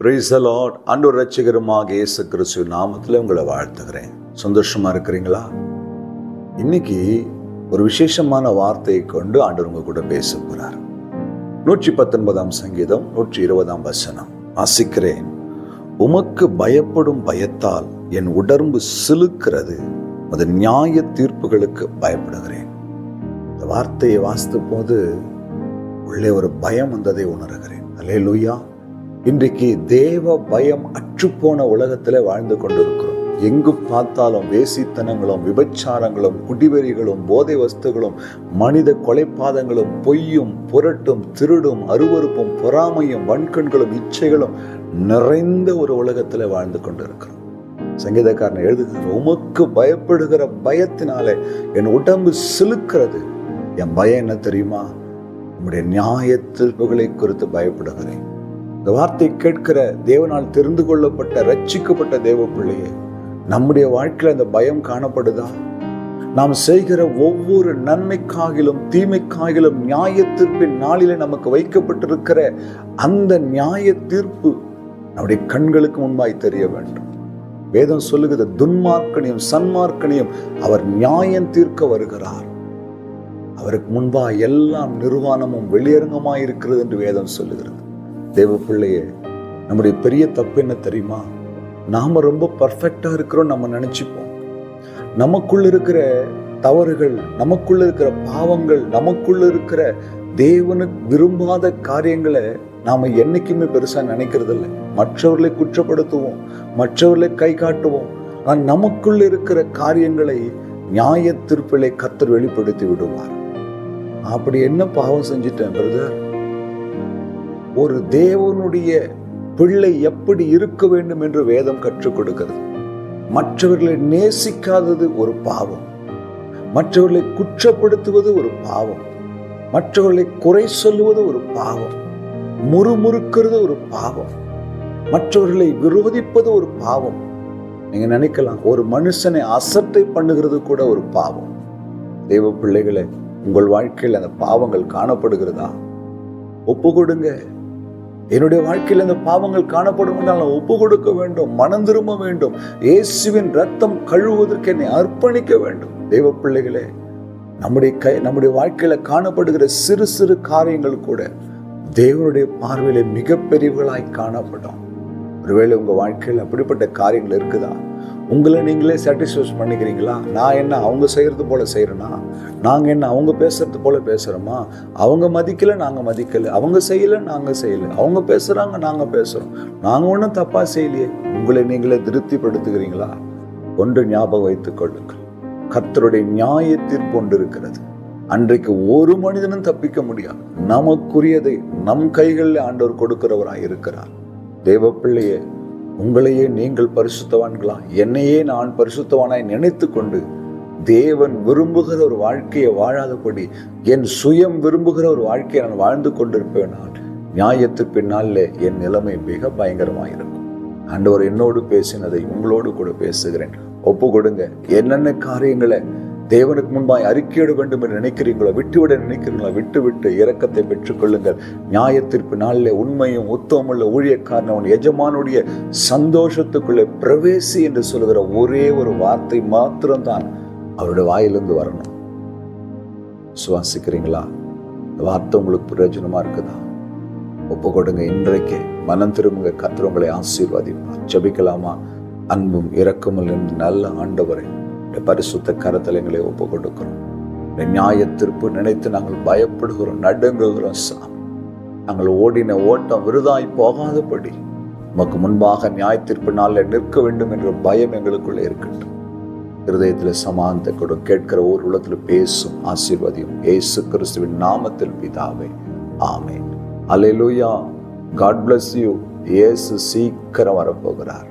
Praise the Lord. ஆண்டவர் இரட்சகருமாக இயேசு கிறிஸ்து நாமத்தில் உங்களை வாழ்த்துகிறேன். சந்தோஷமா இருக்கிறீங்களா? இன்னைக்கு ஒரு விசேஷமான வார்த்தையை கொண்டு ஆண்டவர் உங்க கூட பேச போறார். 119 சங்கீதம் 120 வசனம் வாசிக்கிறேன். உமக்கு பயப்படும் பயத்தால் என் உடம்பு சிலுக்கிறது, அது நியாய தீர்ப்புகளுக்கு பயப்படுகிறேன். இந்த வார்த்தையை வாசித்த போது உள்ளே ஒரு பயம் வந்ததை உணர்கிறேன். அல்லேலூயா. இன்றைக்கு தேவ பயம் அற்றுப்போன உலகத்தில் வாழ்ந்து கொண்டிருக்கிறோம். எங்கு பார்த்தாலும் வேசித்தனங்களும், விபச்சாரங்களும், குடிவெறிகளும், போதை வஸ்துகளும், மனித கொலைப்பாதங்களும், பொய்யும், புரட்டும், திருடும், அருவருப்பும், பொறாமையும், வன்கண்களும், இச்சைகளும் நிறைந்த ஒரு உலகத்தில் வாழ்ந்து கொண்டிருக்கிறோம். சங்கீதக்காரன் எழுதுகிறார், உமக்கு பயப்படுகிற பயத்தினாலே என் உடம்பு சிலுக்கிறது. என் பயம் என்ன தெரியுமா? உம்முடைய நியாய தீர்ப்புகளை குறித்து பயப்படுகிறேன். இந்த வார்த்தை கேட்கிற தேவனால் தெரிந்து கொள்ளப்பட்ட ரட்சிக்கப்பட்ட தேவ பிள்ளையே, நம்முடைய வாழ்க்கையில் அந்த பயம் காணப்படுதா? நாம் செய்கிற ஒவ்வொரு நன்மைக்காகிலும் தீமைக்காகிலும் நியாய தீர்ப்பின் நாளிலே நமக்கு வைக்கப்பட்டிருக்கிற அந்த நியாய தீர்ப்பு நம்முடைய கண்களுக்கு முன்பாய் தெரிய வேண்டும். வேதம் சொல்லுகிற துன்மார்க்கனையும் சன்மார்க்கனையும் அவர் நியாயம் தீர்க்க வருகிறார். அவருக்கு முன்பாக எல்லாம் நிர்வாணமும் வெளியரங்கமாய் இருக்கிறது என்று வேதம் சொல்லுகிறது. தேவ பிள்ளையே, நம்முடைய பெரிய தப்பு என்ன தெரியுமா? நாம ரொம்ப பர்ஃபெக்டா இருக்கிறோம் நம்ம நினைச்சுப்போம். நமக்குள்ள இருக்கிற தவறுகள், நமக்குள்ள இருக்கிற பாவங்கள், நமக்குள்ள இருக்கிற தேவனுக்கு விரும்பாத காரியங்களை நாம என்னைக்குமே பெருசா நினைக்கிறது இல்லை. மற்றவர்களை குற்றப்படுத்துவோம், மற்றவர்களை கை காட்டுவோம். ஆனால் நமக்குள்ள இருக்கிற காரியங்களை நியாய தீர்ப்பிலே கர்த்தர் வெளிப்படுத்தி விடுவார். அப்படி என்ன பாவம் செஞ்சிட்டேன் பிரதர்? ஒரு தேவனுடைய பிள்ளை எப்படி இருக்க வேண்டும் என்று வேதம் கற்றுக் கொடுக்கிறது. மற்றவர்களை நேசிக்காதது ஒரு பாவம், மற்றவர்களை குற்றப்படுத்துவது ஒரு பாவம், மற்றவர்களை குறை சொல்லுவது ஒரு பாவம், முறுமுறுக்கிறது ஒரு பாவம், மற்றவர்களை விரோதிப்பது ஒரு பாவம். நீங்க நினைக்கலாம், ஒரு மனுஷனை அசட்டை பண்ணுகிறது கூட ஒரு பாவம். தேவ பிள்ளைகளே, உங்கள் வாழ்க்கையில் அந்த பாவங்கள் காணப்படுகிறதா? ஒப்பு கொடுங்க. என்னுடைய வாழ்க்கையில் அந்த பாவங்கள் காணப்படும் என்றால் நான் ஒப்பு கொடுக்க வேண்டும், மனம் திரும்ப வேண்டும், இயேசுவின் ரத்தம் கழுவுவதற்கு என்னை அர்ப்பணிக்க வேண்டும். தேவ பிள்ளைகளே, நம்முடைய வாழ்க்கையில காணப்படுகிற சிறு சிறு காரியங்கள் கூட தேவனுடைய பார்வையில மிகப்பெரியவர்களாய் காணப்படும். ஒருவேளை உங்க வாழ்க்கையில் அப்படிப்பட்ட காரியங்கள் இருக்குதா? உங்களை நீங்களே சாட்டிஸ்ஃபை பண்ணிக்கிறீங்களா? நான் என்ன அவங்க செய்யறது போல செய்யறேனா? நாங்க என்ன அவங்க பேசுறது போல பேசுறோமா? அவங்க மதிக்கல, நாங்க மதிக்கல. அவங்க செய்யல, நாங்க செய்யல. அவங்க பேசுறாங்க, நாங்க பேசுறோம். நாங்க ஒன்றும் தப்பா செய்யலையே. உங்களை நீங்களே திருப்திப்படுத்துகிறீங்களா? ஒன்று ஞாபகம் வைத்துக் கொள்ளுங்கள், கர்த்தருடைய நியாய தீர்ப்பு ஒன்று இருக்கிறது. அன்றைக்கு ஒரு மனிதனும் தப்பிக்க முடியாது. நமக்குரியதை நம் கைகளில் ஆண்டவர் கொடுக்கிறவராய் இருக்கிறார். தேவ பிள்ளையே, உங்களையே நீங்கள் பரிசுத்தவான்களா, என்னையே நான் பரிசுத்தவானாய் நினைத்து கொண்டு தேவன் விரும்புகிற ஒரு வாழ்க்கையை வாழாதபடி என் சுயம் விரும்புகிற ஒரு வாழ்க்கையை நான் வாழ்ந்து கொண்டிருப்பேனால் நியாயத்திற்கு பின்னாலே என் நிலைமை மிக பயங்கரமாயிருக்கும். ஆண்டவர் என்னோடு பேசினதை உங்களோடு கூட பேசுகிறேன். ஒப்பு கொடுங்க. என்னென்ன காரியங்களை தேவனுக்கு முன்பாய் அறிக்கையிட வேண்டும் என்று நினைக்கிறீங்களோ, விட்டுவிட நினைக்கிறீங்களோ, விட்டு இரக்கத்தை பெற்றுக் கொள்ளுங்கள். நியாய தீர்ப்பு நாளிலே உண்மையும் உத்தமமுள்ள ஊழியக்காரன் அவன் எஜமானுடைய சந்தோஷத்துக்குள்ளே பிரவேசி என்று சொல்லுகிற ஒரே ஒரு வார்த்தை மாத்திரம்தான் அவருடைய வாயிலிருந்து வரணும். சுவாசிக்கிறீங்களா? இந்த வார்த்தை உங்களுக்கு பிரயோஜனமா இருக்குதா? ஒப்பு கொடுங்க. இன்றைக்கு மனம் திரும்புங்க. கர்த்தர் உங்களை ஆசீர்வதிப்பார். ஜெபிக்கலாமா? அன்பும் இரக்கமும் நல்ல ஆண்டவரே, பரிசுத்த கரத்தில் எங்களை ஒப்பு கொடுக்கிறோம். நியாய தீர்ப்பு நினைத்து நாங்கள் பயப்படுகிறோம், நடுங்குகிறோம். நாங்கள் ஓடின ஓட்டம் விருதாய் போகாதபடி உமக்கு முன்பாக நியாய தீர்ப்பு நாளில் நிற்க வேண்டும் என்ற பயம் எங்களுக்குள்ளே இருக்கட்டும். இருதயத்தில் சமானத்தை கொடு. கேட்கிற ஒரு உள்ளத்தில் பேசும் ஆசீர்வாதியும் இயேசு கிறிஸ்துவின் நாமத்தில் பிதாவே, amen. Hallelujah. God bless you. Yesu சீக்கிரம் வரப்போகிறார்.